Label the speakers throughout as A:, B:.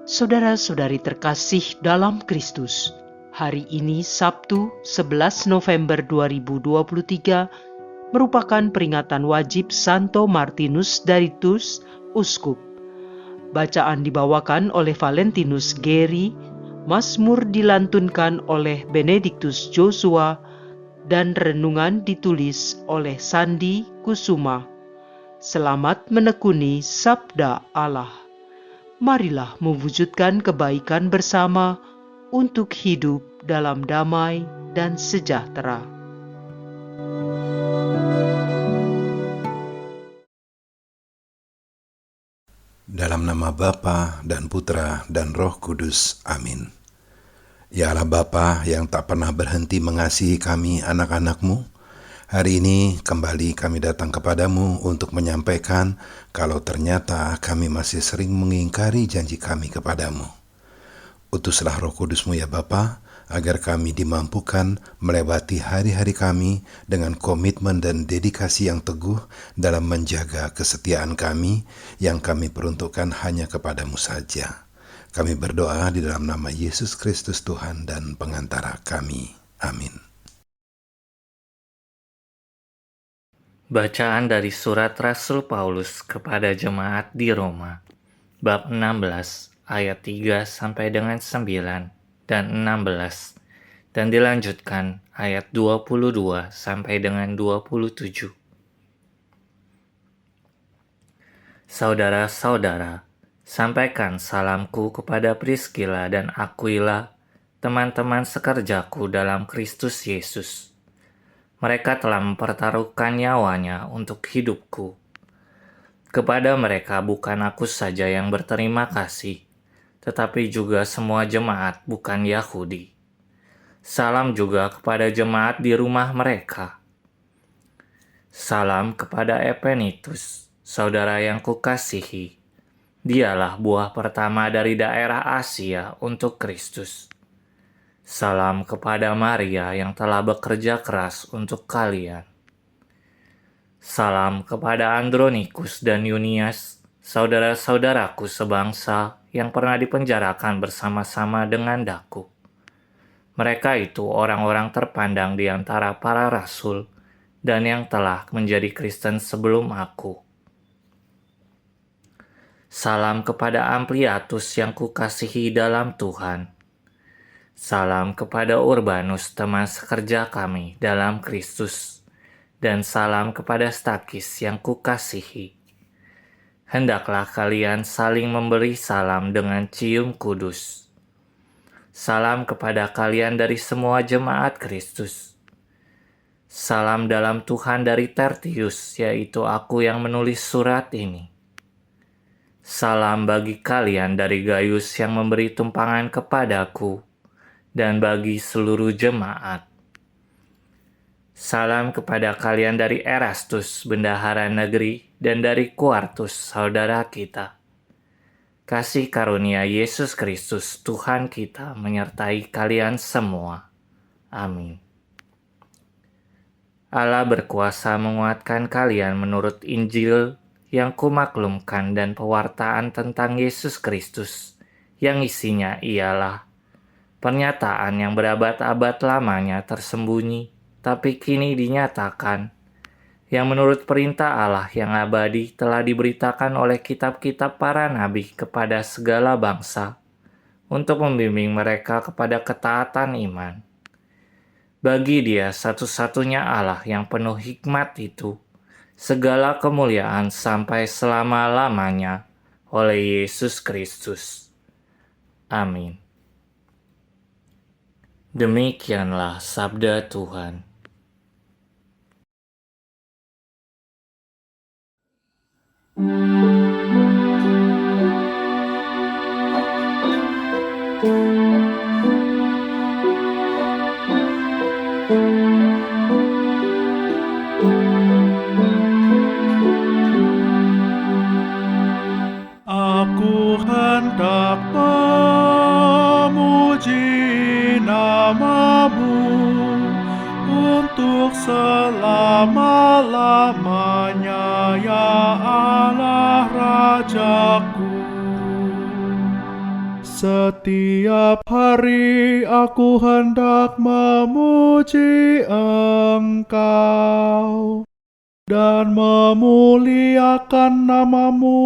A: Saudara-saudari terkasih dalam Kristus, hari ini Sabtu 11 November 2023 merupakan peringatan wajib Santo Martinus dari Tours, Uskup. Bacaan dibawakan oleh Valentinus Geri, Mazmur dilantunkan oleh Benedictus Joshua, dan renungan ditulis oleh Sandi Kusuma. Selamat menekuni Sabda Allah. Marilah mewujudkan kebaikan bersama untuk hidup dalam damai dan sejahtera.
B: Dalam nama Bapa dan Putra dan Roh Kudus. Amin. Ya Allah Bapa yang tak pernah berhenti mengasihi kami anak-anak-Mu, hari ini kembali kami datang kepadamu untuk menyampaikan kalau ternyata kami masih sering mengingkari janji kami kepadamu. Utuslah Roh Kudus-Mu ya Bapa, agar kami dimampukan melewati hari-hari kami dengan komitmen dan dedikasi yang teguh dalam menjaga kesetiaan kami yang kami peruntukkan hanya kepadamu saja. Kami berdoa di dalam nama Yesus Kristus Tuhan dan pengantara kami. Amin.
C: Bacaan dari surat Rasul Paulus kepada jemaat di Roma, bab 16 ayat 3 sampai dengan 9 dan 16, dan dilanjutkan ayat 22 sampai dengan 27. Saudara-saudara, sampaikan salamku kepada Priscilla dan Aquila, teman-teman sekerjaku dalam Kristus Yesus. Mereka telah mempertaruhkan nyawanya untuk hidupku. Kepada mereka bukan aku saja yang berterima kasih, tetapi juga semua jemaat bukan Yahudi. Salam juga kepada jemaat di rumah mereka. Salam kepada Epenitus, saudara yang kukasihi. Dialah buah pertama dari daerah Asia untuk Kristus. Salam kepada Maria yang telah bekerja keras untuk kalian. Salam kepada Andronikus dan Yunias, saudara-saudaraku sebangsa yang pernah dipenjarakan bersama-sama dengan Daku. Mereka itu orang-orang terpandang di antara para rasul dan yang telah menjadi Kristen sebelum aku. Salam kepada Ampliatus yang kukasihi dalam Tuhan. Salam kepada Urbanus, teman sekerja kami dalam Kristus, dan salam kepada Stakis yang kukasihi. Hendaklah kalian saling memberi salam dengan cium kudus. Salam kepada kalian dari semua jemaat Kristus. Salam dalam Tuhan dari Tertius, yaitu aku yang menulis surat ini. Salam bagi kalian dari Gaius yang memberi tumpangan kepadaku, dan bagi seluruh jemaat. Salam kepada kalian dari Erastus, bendahara negeri, dan dari Quartus, saudara kita. Kasih karunia Yesus Kristus, Tuhan kita, menyertai kalian semua. Amin. Allah berkuasa menguatkan kalian menurut Injil yang kumaklumkan dan pewartaan tentang Yesus Kristus, yang isinya ialah pernyataan yang berabad-abad lamanya tersembunyi, tapi kini dinyatakan, yang menurut perintah Allah yang abadi telah diberitakan oleh kitab-kitab para nabi kepada segala bangsa, untuk membimbing mereka kepada ketaatan iman. Bagi Dia satu-satunya Allah yang penuh hikmat itu, segala kemuliaan sampai selama-lamanya oleh Yesus Kristus. Amin. Demikianlah sabda Tuhan.
D: Aku hendak memuji nama-Mu untuk selama-lamanya, ya Allah Rajaku. Setiap hari aku hendak memuji Engkau dan memuliakan nama-Mu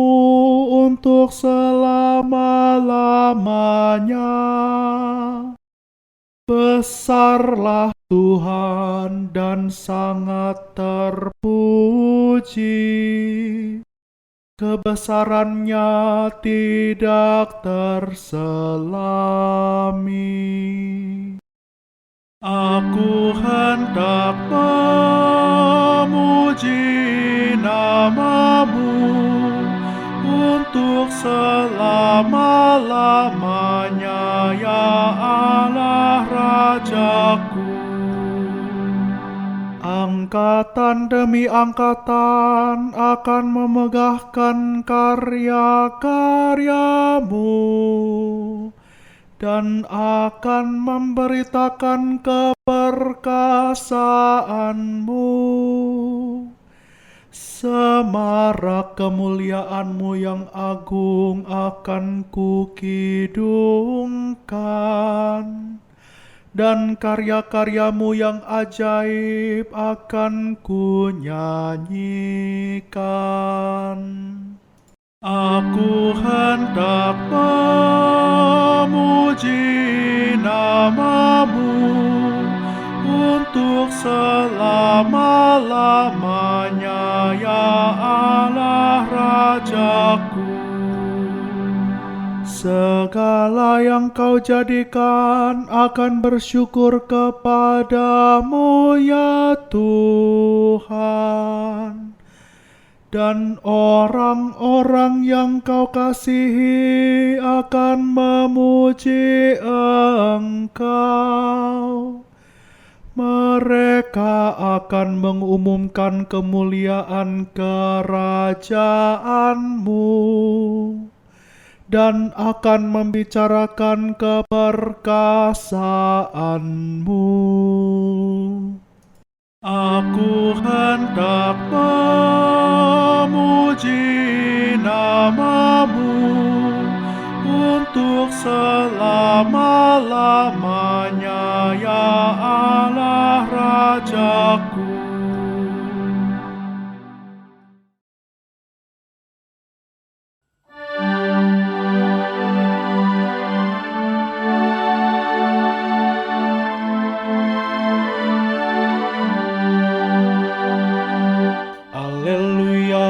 D: untuk selama-lamanya. Besarlah Tuhan dan sangat terpuji. Kebesarannya tidak terselami. Aku hendak memuji nama-Mu untuk selama-lamanya, ya Allah Rajaku. Angkatan demi angkatan akan memegahkan karya-karya-Mu dan akan memberitakan keperkasaan-Mu. Semarak kemuliaan-Mu yang agung akan kukidungkan, dan karya-karya-Mu yang ajaib akan kunyanyikan. Aku hendak memuji nama-Mu untuk selama-lamanya, ya Allah Rajaku. Segala yang Kau jadikan akan bersyukur kepada-Mu, ya Tuhan. Dan orang-orang yang Kau kasihi akan memuji Engkau. Mereka akan mengumumkan kemuliaan kerajaan-Mu dan akan membicarakan keperkasaan-Mu. Aku hendak memuji nama-Mu untuk selama-lamanya, ya Allah Rajaku. Alleluia,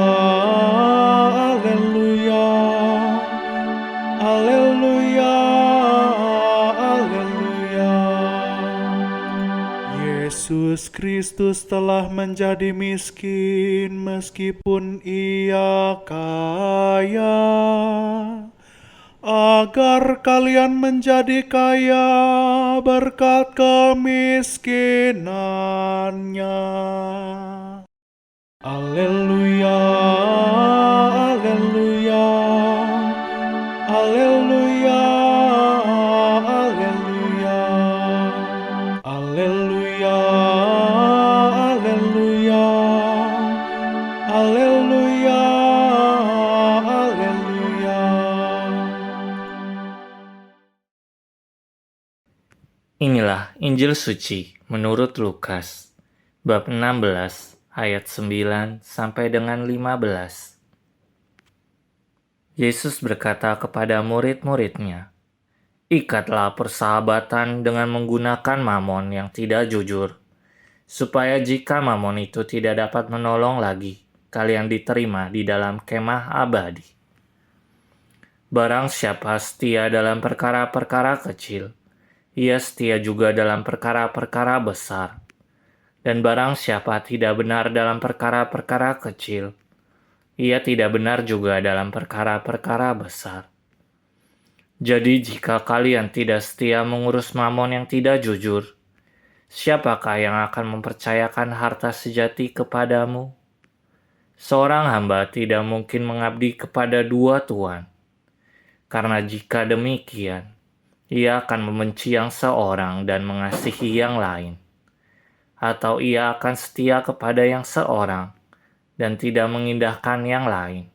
D: alleluia, alleluia, alleluia. Yesus Kristus telah menjadi miskin meskipun Ia kaya, agar kalian menjadi kaya berkat kemiskinannya. Alleluia, alleluia, alleluia, alleluia, alleluia, alleluia, alleluia, alleluia.
C: Inilah Injil Suci menurut Lukas, bab 16, ayat 9 sampai dengan 15. Yesus berkata kepada murid-muridnya, "Ikatlah persahabatan dengan menggunakan mamon yang tidak jujur, supaya jika mamon itu tidak dapat menolong lagi, kalian diterima di dalam kemah abadi. Barang siapa setia dalam perkara-perkara kecil, ia setia juga dalam perkara-perkara besar. Dan barang siapa tidak benar dalam perkara-perkara kecil, ia tidak benar juga dalam perkara-perkara besar. Jadi jika kalian tidak setia mengurus mamon yang tidak jujur, siapakah yang akan mempercayakan harta sejati kepadamu? Seorang hamba tidak mungkin mengabdi kepada dua tuan, karena jika demikian, ia akan membenci yang seorang dan mengasihi yang lain. Atau ia akan setia kepada yang seorang dan tidak mengindahkan yang lain.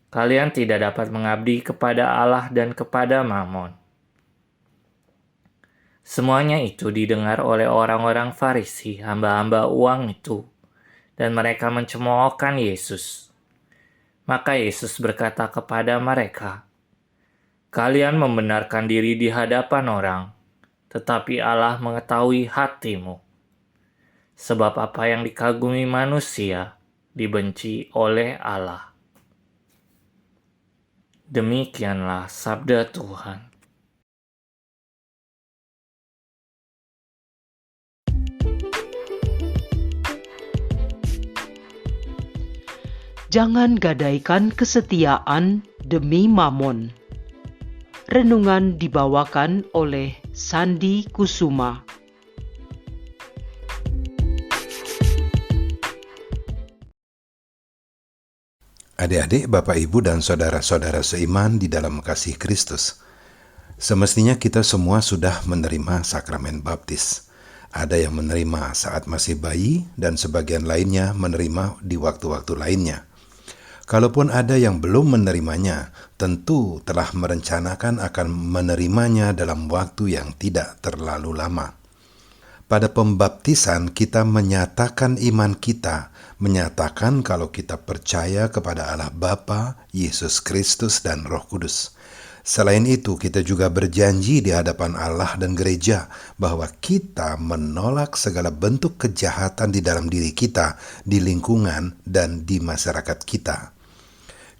C: Kalian tidak dapat mengabdi kepada Allah dan kepada Mammon. Semuanya itu didengar oleh orang-orang Farisi, hamba-hamba uang itu, dan mereka mencemoohkan Yesus. Maka Yesus berkata kepada mereka, "Kalian membenarkan diri di hadapan orang, tetapi Allah mengetahui hatimu. Sebab apa yang dikagumi manusia, dibenci oleh Allah." Demikianlah sabda Tuhan.
A: Jangan gadaikan kesetiaan demi Mammon. Renungan dibawakan oleh Sandi Kusuma.
B: Adik-adik, Bapak, Ibu, dan saudara-saudara seiman di dalam kasih Kristus. Semestinya kita semua sudah menerima sakramen baptis. Ada yang menerima saat masih bayi dan sebagian lainnya menerima di waktu-waktu lainnya. Kalaupun ada yang belum menerimanya, tentu telah merencanakan akan menerimanya dalam waktu yang tidak terlalu lama. Pada pembaptisan kita menyatakan iman kita, menyatakan kalau kita percaya kepada Allah Bapa, Yesus Kristus, dan Roh Kudus. Selain itu, kita juga berjanji di hadapan Allah dan gereja bahwa kita menolak segala bentuk kejahatan di dalam diri kita, di lingkungan, dan di masyarakat kita.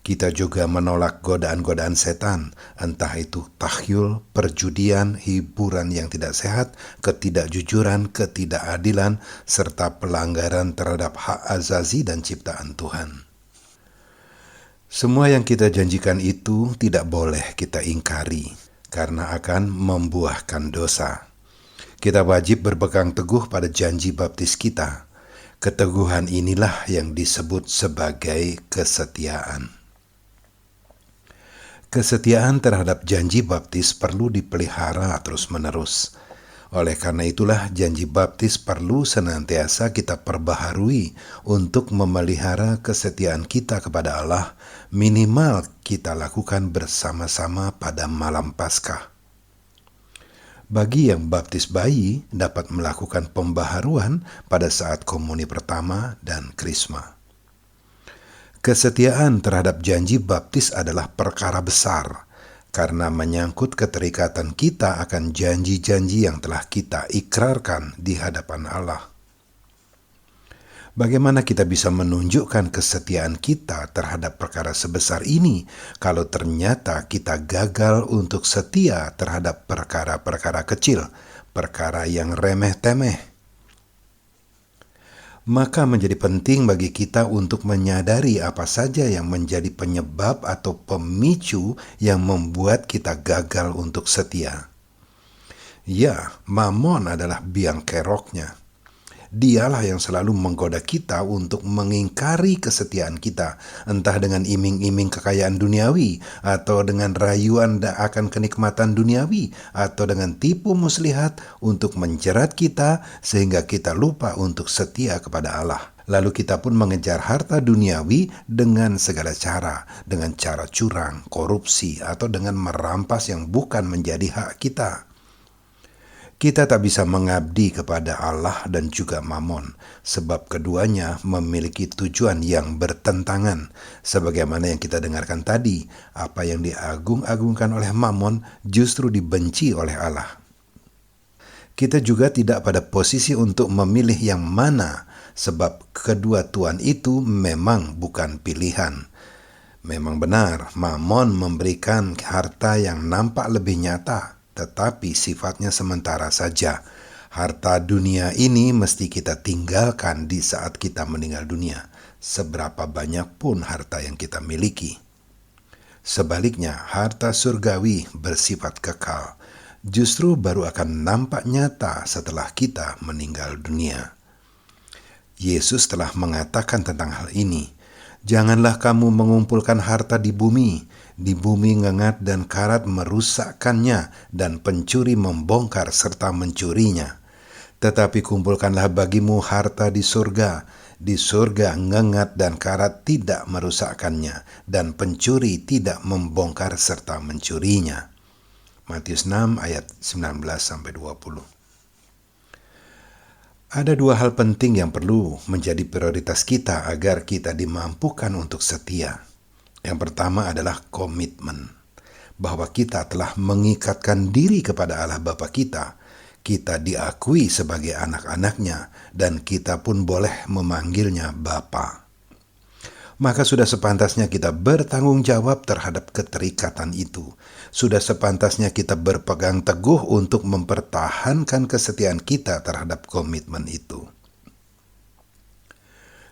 B: Kita juga menolak godaan-godaan setan, entah itu tahyul, perjudian, hiburan yang tidak sehat, ketidakjujuran, ketidakadilan, serta pelanggaran terhadap hak azazi dan ciptaan Tuhan. Semua yang kita janjikan itu tidak boleh kita ingkari, karena akan membuahkan dosa. Kita wajib berpegang teguh pada janji baptis kita. Keteguhan inilah yang disebut sebagai kesetiaan. Kesetiaan terhadap janji baptis perlu dipelihara terus-menerus. Oleh karena itulah janji baptis perlu senantiasa kita perbaharui untuk memelihara kesetiaan kita kepada Allah, minimal kita lakukan bersama-sama pada malam Paskah. Bagi yang baptis bayi dapat melakukan pembaharuan pada saat komuni pertama dan krisma. Kesetiaan terhadap janji baptis adalah perkara besar, karena menyangkut keterikatan kita akan janji-janji yang telah kita ikrarkan di hadapan Allah. Bagaimana kita bisa menunjukkan kesetiaan kita terhadap perkara sebesar ini kalau ternyata kita gagal untuk setia terhadap perkara-perkara kecil, perkara yang remeh-temeh? Maka menjadi penting bagi kita untuk menyadari apa saja yang menjadi penyebab atau pemicu yang membuat kita gagal untuk setia. Ya, Mammon adalah biang keroknya. Dialah yang selalu menggoda kita untuk mengingkari kesetiaan kita, entah dengan iming-iming kekayaan duniawi, atau dengan rayuan akan kenikmatan duniawi, atau dengan tipu muslihat untuk menjerat kita sehingga kita lupa untuk setia kepada Allah. Lalu kita pun mengejar harta duniawi dengan segala cara, dengan cara curang, korupsi, atau dengan merampas yang bukan menjadi hak kita. Kita tak bisa mengabdi kepada Allah dan juga Mammon, sebab keduanya memiliki tujuan yang bertentangan. Sebagaimana yang kita dengarkan tadi, apa yang diagung-agungkan oleh Mammon justru dibenci oleh Allah. Kita juga tidak pada posisi untuk memilih yang mana, sebab kedua tuan itu memang bukan pilihan. Memang benar, Mammon memberikan harta yang nampak lebih nyata, tetapi sifatnya sementara saja. Harta dunia ini mesti kita tinggalkan di saat kita meninggal dunia, seberapa banyak pun harta yang kita miliki. Sebaliknya, harta surgawi bersifat kekal, justru baru akan nampak nyata setelah kita meninggal dunia. Yesus telah mengatakan tentang hal ini. Janganlah kamu mengumpulkan harta di bumi ngengat dan karat merusakkannya, dan pencuri membongkar serta mencurinya. Tetapi kumpulkanlah bagimu harta di surga, Di surga ngengat dan karat tidak merusakkannya, dan pencuri tidak membongkar serta mencurinya. Matius 6 ayat 19-20. Ada dua hal penting yang perlu menjadi prioritas kita agar kita dimampukan untuk setia. Yang pertama adalah komitmen, bahwa kita telah mengikatkan diri kepada Allah Bapa kita. Kita diakui sebagai anak-anaknya, dan kita pun boleh memanggilnya Bapa. Maka sudah sepantasnya kita bertanggung jawab terhadap keterikatan itu. Sudah sepantasnya kita berpegang teguh untuk mempertahankan kesetiaan kita terhadap komitmen itu.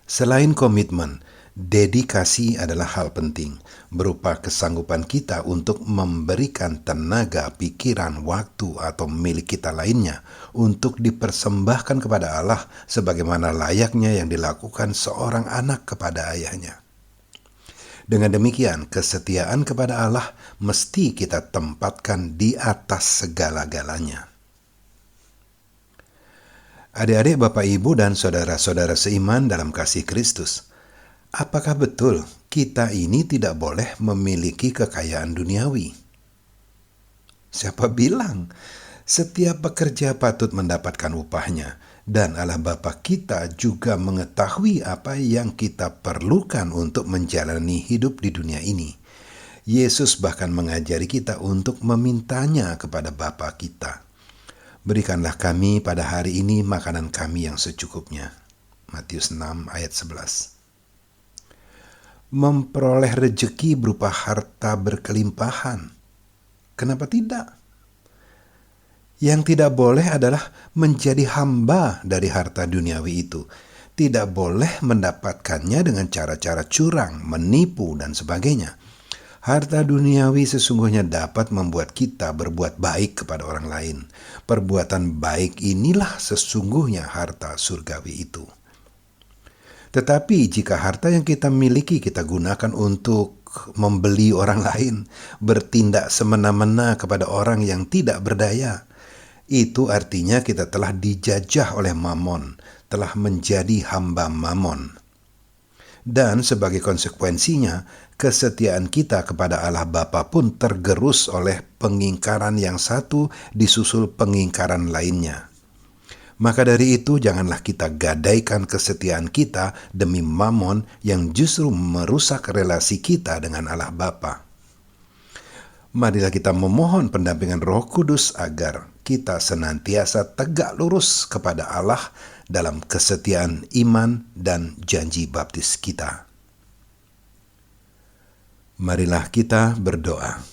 B: Selain komitmen, dedikasi adalah hal penting, berupa kesanggupan kita untuk memberikan tenaga, pikiran, waktu, atau milik kita lainnya untuk dipersembahkan kepada Allah sebagaimana layaknya yang dilakukan seorang anak kepada ayahnya. Dengan demikian, kesetiaan kepada Allah mesti kita tempatkan di atas segala-galanya. Adik-adik, Bapak, Ibu, dan saudara-saudara seiman dalam kasih Kristus, apakah betul kita ini tidak boleh memiliki kekayaan duniawi? Siapa bilang? Setiap pekerja patut mendapatkan upahnya, dan Allah Bapa kita juga mengetahui apa yang kita perlukan untuk menjalani hidup di dunia ini. Yesus bahkan mengajari kita untuk memintanya kepada Bapa kita. Berikanlah kami pada hari ini makanan kami yang secukupnya. Matius 6 ayat 11. Memperoleh rejeki berupa harta berkelimpahan. Kenapa tidak? Yang tidak boleh adalah menjadi hamba dari harta duniawi itu. Tidak boleh mendapatkannya dengan cara-cara curang, menipu, dan sebagainya. Harta duniawi sesungguhnya dapat membuat kita berbuat baik kepada orang lain. Perbuatan baik inilah sesungguhnya harta surgawi itu. Tetapi jika harta yang kita miliki kita gunakan untuk membeli orang lain, bertindak semena-mena kepada orang yang tidak berdaya, itu artinya kita telah dijajah oleh Mamon, telah menjadi hamba Mamon. Dan sebagai konsekuensinya, kesetiaan kita kepada Allah Bapa pun tergerus oleh pengingkaran yang satu disusul pengingkaran lainnya. Maka dari itu janganlah kita gadaikan kesetiaan kita demi Mamon yang justru merusak relasi kita dengan Allah Bapa. Marilah kita memohon pendampingan Roh Kudus agar kita senantiasa tegak lurus kepada Allah dalam kesetiaan iman dan janji baptis kita. Marilah kita berdoa.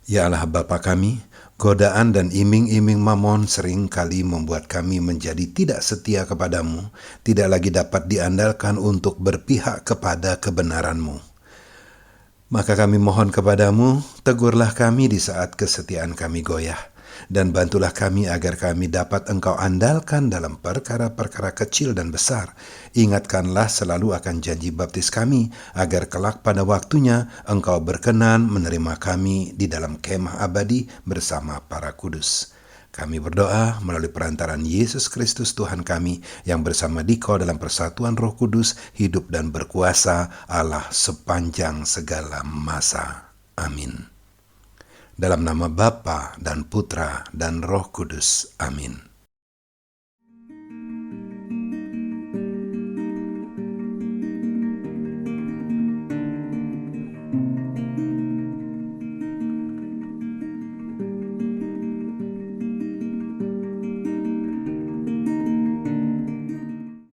B: Ya Allah Bapa kami, godaan dan iming-iming Mamon sering kali membuat kami menjadi tidak setia kepadamu, tidak lagi dapat diandalkan untuk berpihak kepada kebenaran-Mu. Maka kami mohon kepadamu, tegurlah kami di saat kesetiaan kami goyah, dan bantulah kami agar kami dapat Engkau andalkan dalam perkara-perkara kecil dan besar. Ingatkanlah selalu akan janji baptis kami, agar kelak pada waktunya Engkau berkenan menerima kami di dalam kemah abadi bersama para kudus. Kami berdoa melalui perantaran Yesus Kristus Tuhan kami, yang bersama Dikau dalam persatuan Roh Kudus hidup dan berkuasa Allah sepanjang segala masa. Amin. Dalam nama Bapa dan Putra dan Roh Kudus. Amin.